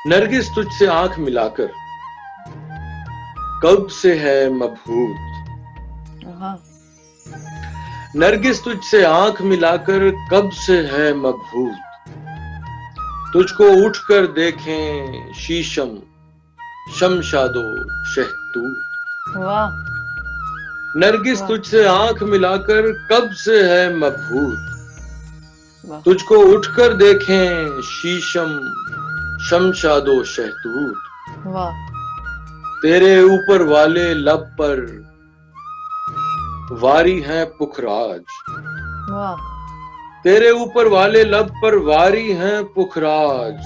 नरगिस तुझसे आंख मिलाकर कब से है मबहूत। हाँ। नरगिस तुझसे आंख मिलाकर कब से है मबहूत। तुझको उठकर देखें शीशम शमशादो शहतूत। वाह नरगिस वाह तुझसे आंख मिलाकर कब से है मबहूत। वाह तुझको उठकर देखें शीशम शमशादो शहतूत। वाह तेरे ऊपर वाले लब पर वारी हैं पुखराज। वाह तेरे ऊपर वाले लब पर वारी हैं पुखराज।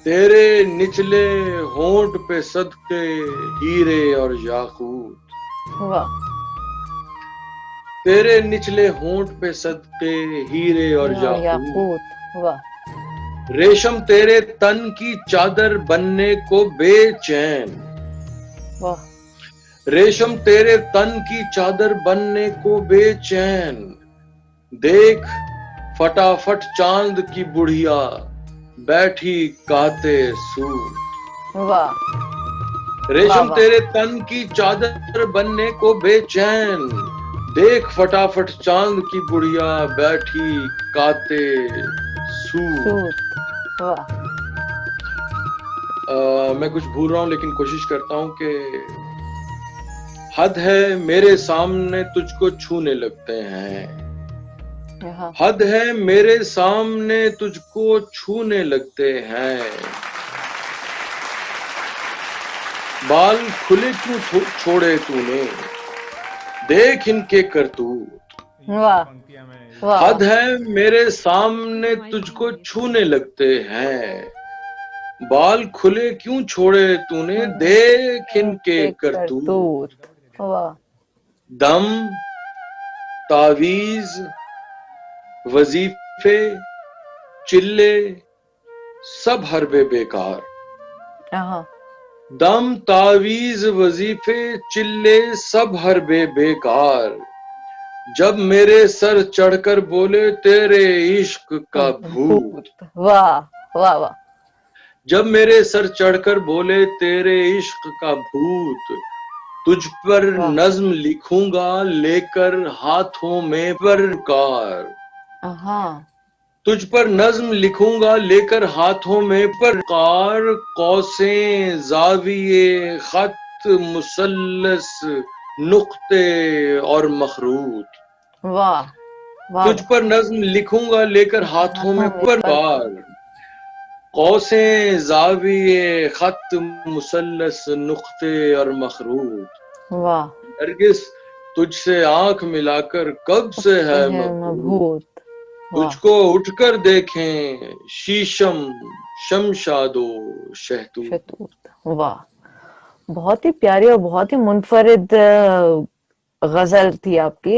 तेरे निचले होंठ पे सदके हीरे और याकूत। वाह तेरे निचले होंठ पे सदके हीरे और और याकूत। याकूत। वाह रेशम तेरे तन की चादर बनने को बेचैन। वाह रेशम तेरे तन की चादर बनने को बेचैन। देख फटाफट चांद की बुढ़िया बैठी काते सूत। वाह वाह रेशम वाह तेरे तन की चादर बनने को बेचैन। देख फटाफट चांद की बुढ़िया बैठी काते सूत। सूत। वाह मैं कुछ भूल रहा हूं लेकिन कोशिश करता हूं कि हद है मेरे सामने तुझको छूने लगते हैं। हाँ हद है मेरे सामने तुझको छूने लगते हैं। बाल खुले क्यों छोड़े तूने देख इनके करतूत। वाह वाह हद है मेरे सामने तुझको छूने लगते हैं। बाल खुले क्यों छोड़े तूने देख इनके करतूत। करतूत। वाह दम तावीज वजीफे चिल्ले सब हरबे बेकार। हाँ दम तावीज वजीफे चिल्ले सब हरबे बेकार। जब मेरे सर चढ़कर बोले तेरे इश्क का भूत। वाह वाह वाह जब मेरे सर चढ़कर बोले तेरे इश्क का भूत। तुझ पर वाह नज्म लिखूंगा लेकर हाथों में परकार। हाँ तुझ पर नज्म लिखूंगा लेकर हाथों में परकार। कौसें जाविये खत मुसल्लस नुक्ते और मखरूत। वाह वाह तुझ पर नज्म लिखूंगा लेकर हाथों में परकार। कौसें जाविये खत मुसल्लस नुक्ते और मखरूत। वाह नरगिस तुझसे आंख मिलाकर कब से है मबहूत। मबहूत। वाह तुझको उठकर देखें शीशम शमशादो शहतूत। शतूत। वाह बहुत ही प्यारी और बहुत ही मुनफरिद गजल थी आपकी।